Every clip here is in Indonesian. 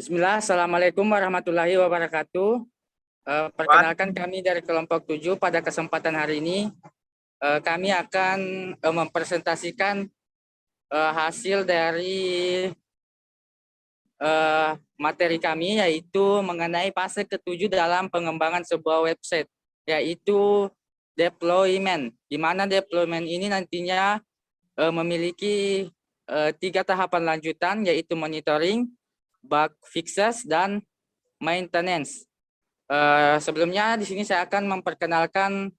Bismillah, Assalamualaikum warahmatullahi wabarakatuh. Perkenalkan kami dari kelompok 7 pada kesempatan hari ini. Kami akan mempresentasikan hasil dari materi kami, yaitu mengenai fase ke-7 dalam pengembangan sebuah website, yaitu deployment, di mana deployment ini nantinya memiliki 3 tahapan lanjutan, yaitu monitoring, bug fixes, dan maintenance. Sebelumnya di sini saya akan memperkenalkan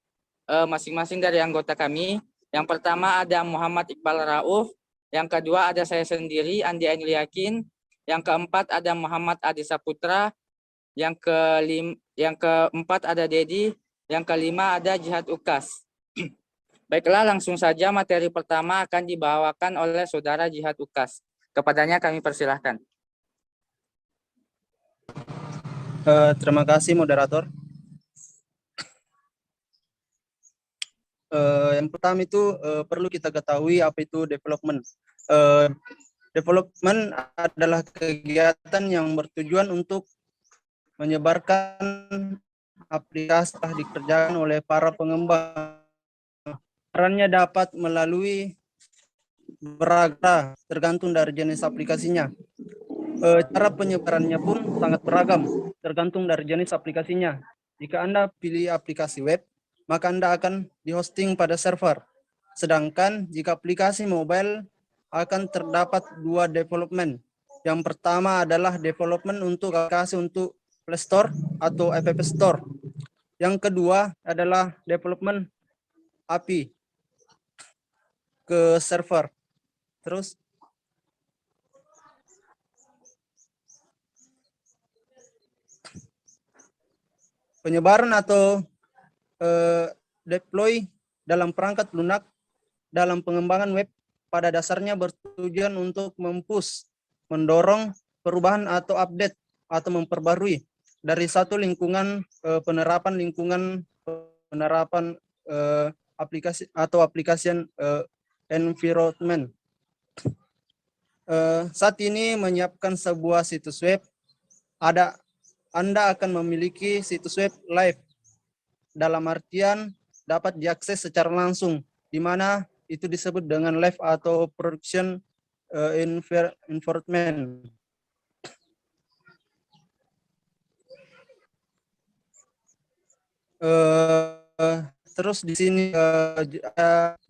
masing-masing dari anggota kami. Yang pertama ada Muhammad Iqbal Rauf, yang kedua ada saya sendiri Andi Ainul Yakin, yang keempat ada Muhammad Adi Saputra, yang keempat ada Dedi, yang kelima ada Jihad Ukas. Baiklah, langsung saja materi pertama akan dibawakan oleh Saudara Jihad Ukas. Kepadanya kami persilahkan. Terima kasih moderator. Yang pertama itu perlu kita ketahui apa itu development. Development adalah kegiatan yang bertujuan untuk menyebarkan aplikasi yang dikerjakan oleh para pengembang. Perannya dapat melalui beragam tergantung dari jenis aplikasinya. Cara penyebarannya pun sangat beragam tergantung dari jenis aplikasinya. Jika Anda pilih aplikasi web, maka Anda akan dihosting pada server. Sedangkan jika aplikasi mobile akan terdapat dua development. Yang pertama adalah development untuk aplikasi untuk Play Store atau App Store. Yang kedua adalah development API ke server. Terus penyebaran atau deploy dalam perangkat lunak dalam pengembangan web pada dasarnya bertujuan untuk mempush, mendorong perubahan atau update atau memperbarui dari satu lingkungan penerapan aplikasi atau application environment. Saat ini menyiapkan sebuah situs web, Anda akan memiliki situs web live, dalam artian dapat diakses secara langsung, di mana itu disebut dengan live atau production environment. Terus di sini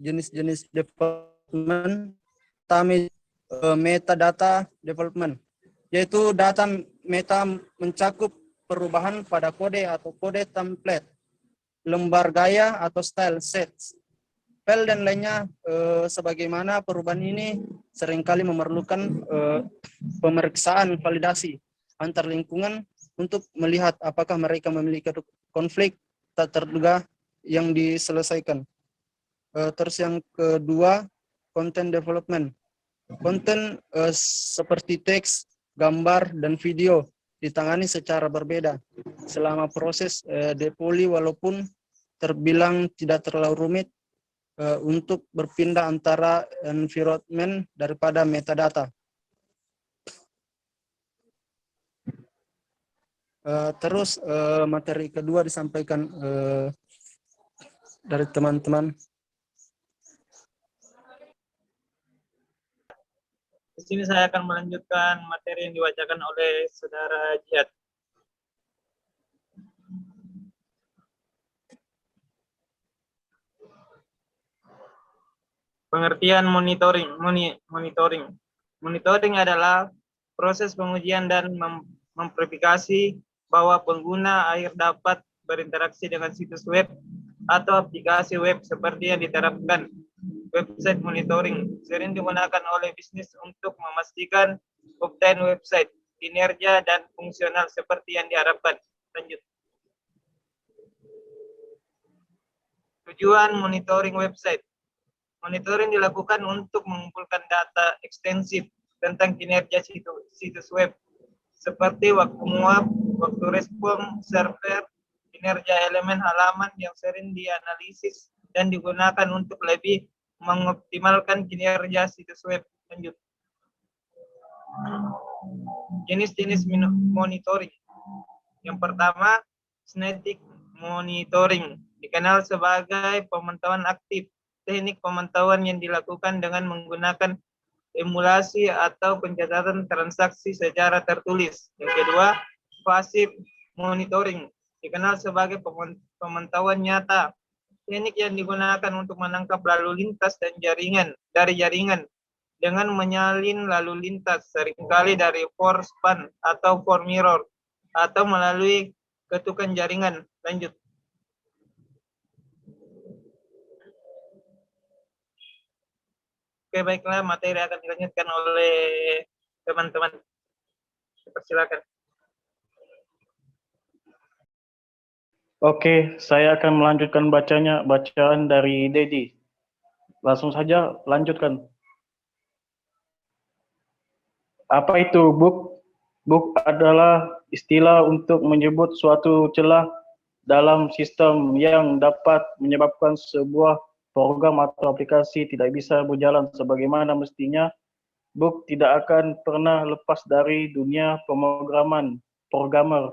jenis-jenis development, metadata development, yaitu data meta mencakup perubahan pada kode atau kode template, lembar gaya atau style sets, file dan lainnya. Sebagaimana perubahan ini seringkali memerlukan pemeriksaan validasi antar lingkungan untuk melihat apakah mereka memiliki konflik tak terduga yang diselesaikan. Terus yang kedua, content development. Konten seperti teks, gambar, dan video ditangani secara berbeda selama proses deploy, walaupun terbilang tidak terlalu rumit untuk berpindah antara environment daripada metadata. Terus materi kedua disampaikan dari teman-teman. Di sini saya akan melanjutkan materi yang dibacakan oleh Saudara Jihad. Pengertian monitoring. Monitoring adalah proses pengujian dan memverifikasi bahwa pengguna akhir dapat berinteraksi dengan situs web atau aplikasi web seperti yang diterapkan. Website monitoring sering digunakan oleh bisnis untuk memastikan uptime website, kinerja, dan fungsional seperti yang diharapkan. Lanjut. Tujuan monitoring website. Monitoring dilakukan untuk mengumpulkan data ekstensif tentang kinerja situs web, seperti waktu muap, waktu respon server, kinerja elemen halaman yang sering dianalisis dan digunakan untuk lebih mengoptimalkan kinerja situs web. Lanjut. Jenis-jenis monitoring. Yang pertama, static monitoring, dikenal sebagai pemantauan aktif. Teknik pemantauan yang dilakukan dengan menggunakan emulasi atau pencatatan transaksi secara tertulis. Yang kedua, passive monitoring, dikenal sebagai pemantauan nyata. Teknik yang digunakan untuk menangkap lalu lintas dan dari jaringan dengan menyalin lalu lintas, seringkali dari force span atau for mirror, atau melalui ketukan jaringan. Lanjut. Oke, baiklah, materi akan dilanjutkan oleh teman-teman. Persilakan. Oke, saya akan melanjutkan bacaan dari Dedi. Langsung saja lanjutkan. Apa itu bug? Bug adalah istilah untuk menyebut suatu celah dalam sistem yang dapat menyebabkan sebuah program atau aplikasi tidak bisa berjalan sebagaimana mestinya. Bug tidak akan pernah lepas dari dunia pemrograman. Programmer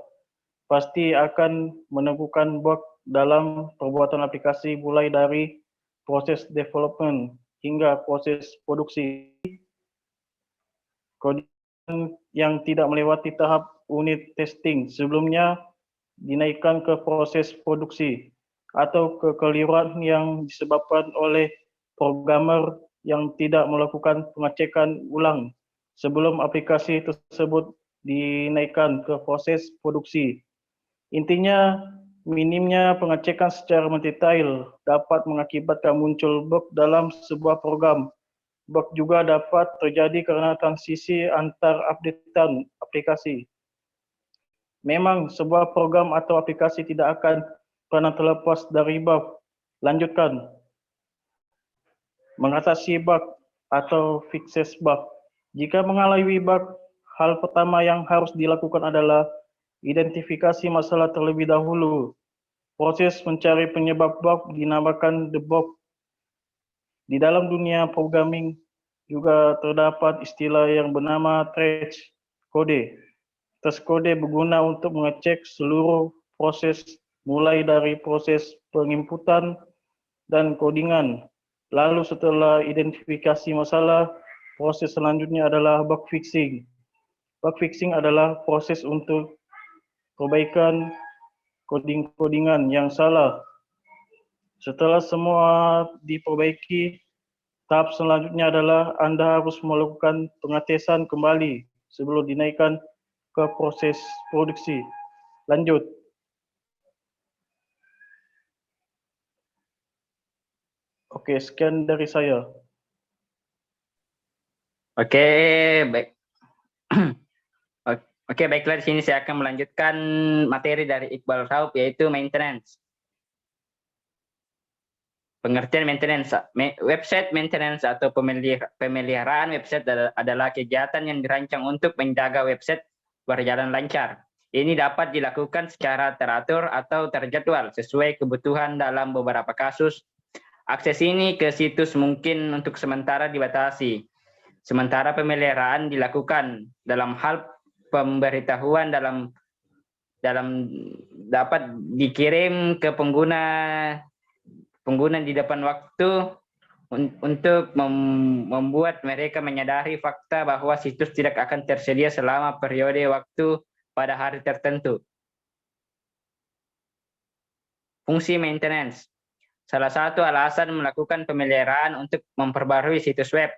pasti akan menemukan bug dalam perbuatan aplikasi, mulai dari proses development hingga proses produksi. Kodian yang tidak melewati tahap unit testing sebelumnya dinaikkan ke proses produksi, atau kekeliruan yang disebabkan oleh programmer yang tidak melakukan pengecekan ulang sebelum aplikasi tersebut dinaikkan ke proses produksi. Intinya, minimnya pengecekan secara mendetail dapat mengakibatkan muncul bug dalam sebuah program. Bug juga dapat terjadi karena transisi antar updatean aplikasi. Memang sebuah program atau aplikasi tidak akan pernah terlepas dari bug. Lanjutkan. Mengatasi bug atau fixes bug. Jika mengalami bug, hal pertama yang harus dilakukan adalah identifikasi masalah terlebih dahulu. Proses mencari penyebab bug dinamakan debug. Di dalam dunia programming juga terdapat istilah yang bernama trace kode. Trace kode berguna untuk mengecek seluruh proses, mulai dari proses penginputan dan codingan. Lalu setelah identifikasi masalah, proses selanjutnya adalah bug fixing. Bug fixing adalah proses untuk perbaikan codingan yang salah. Setelah semua diperbaiki, tahap selanjutnya adalah Anda harus melakukan pengetesan kembali sebelum dinaikkan ke proses produksi. Lanjut. Oke, sekian dari saya. Oke, baik. Oke, baiklah, di sini saya akan melanjutkan materi dari Iqbal Raub, yaitu maintenance. Pengertian maintenance, website maintenance atau pemeliharaan website adalah kegiatan yang dirancang untuk menjaga website berjalan lancar. Ini dapat dilakukan secara teratur atau terjadwal sesuai kebutuhan. Dalam beberapa kasus, akses ini ke situs mungkin untuk sementara dibatasi. Sementara pemeliharaan dilakukan dalam hal pemberitahuan dalam dapat dikirim ke pengguna di depan waktu untuk membuat mereka menyadari fakta bahwa situs tidak akan tersedia selama periode waktu pada hari tertentu. Fungsi maintenance. Salah satu alasan melakukan pemeliharaan untuk memperbarui situs web.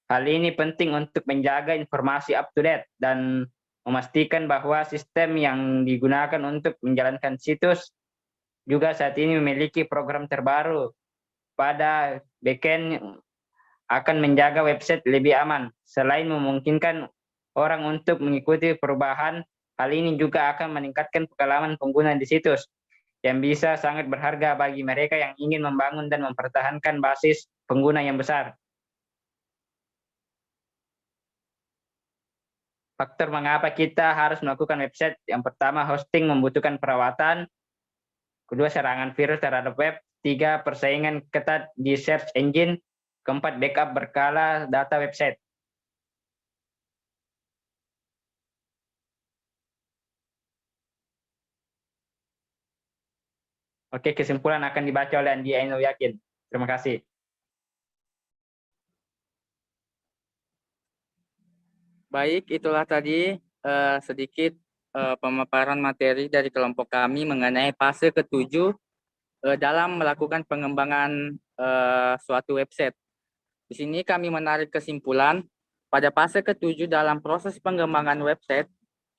Hal ini penting untuk menjaga informasi up to date dan memastikan bahwa sistem yang digunakan untuk menjalankan situs juga saat ini memiliki program terbaru pada backend akan menjaga website lebih aman. Selain memungkinkan orang untuk mengikuti perubahan, hal ini juga akan meningkatkan pengalaman pengguna di situs, yang bisa sangat berharga bagi mereka yang ingin membangun dan mempertahankan basis pengguna yang besar. Faktor mengapa kita harus melakukan website. Yang pertama, hosting membutuhkan perawatan. Kedua, serangan virus terhadap web. 3, persaingan ketat di search engine. 4, backup berkala data website. Oke, kesimpulan akan dibaca oleh Andi Ainul Yakin. Terima kasih. Baik, itulah tadi sedikit pemaparan materi dari kelompok kami mengenai fase ketujuh dalam melakukan pengembangan suatu website. Di sini kami menarik kesimpulan pada fase ketujuh dalam proses pengembangan website,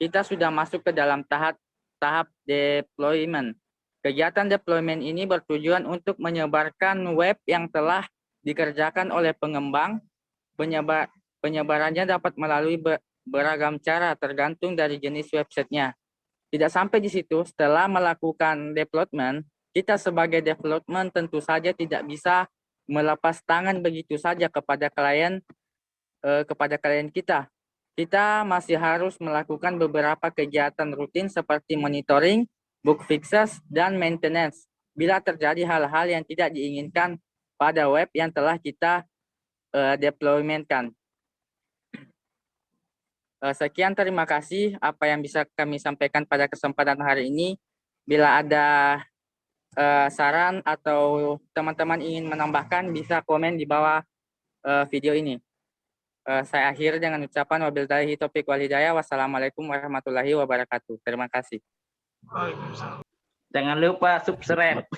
kita sudah masuk ke dalam tahap deployment. Kegiatan deployment ini bertujuan untuk menyebarkan web yang telah dikerjakan oleh pengembang. Penyebarannya dapat melalui beragam cara tergantung dari jenis websitenya. Tidak sampai di situ, setelah melakukan development, kita sebagai development tentu saja tidak bisa melepas tangan begitu saja kepada klien kita. Kita masih harus melakukan beberapa kegiatan rutin seperti monitoring, bug fixes, dan maintenance bila terjadi hal-hal yang tidak diinginkan pada web yang telah kita deploymentkan. Sekian, terima kasih apa yang bisa kami sampaikan pada kesempatan hari ini. Bila ada saran atau teman-teman ingin menambahkan, bisa komen di bawah video ini. Saya akhiri dengan ucapan wabillahi taufiq wal hidayah. Wassalamualaikum warahmatullahi wabarakatuh. Terima kasih. Waalaikumsalam. Jangan lupa subscribe.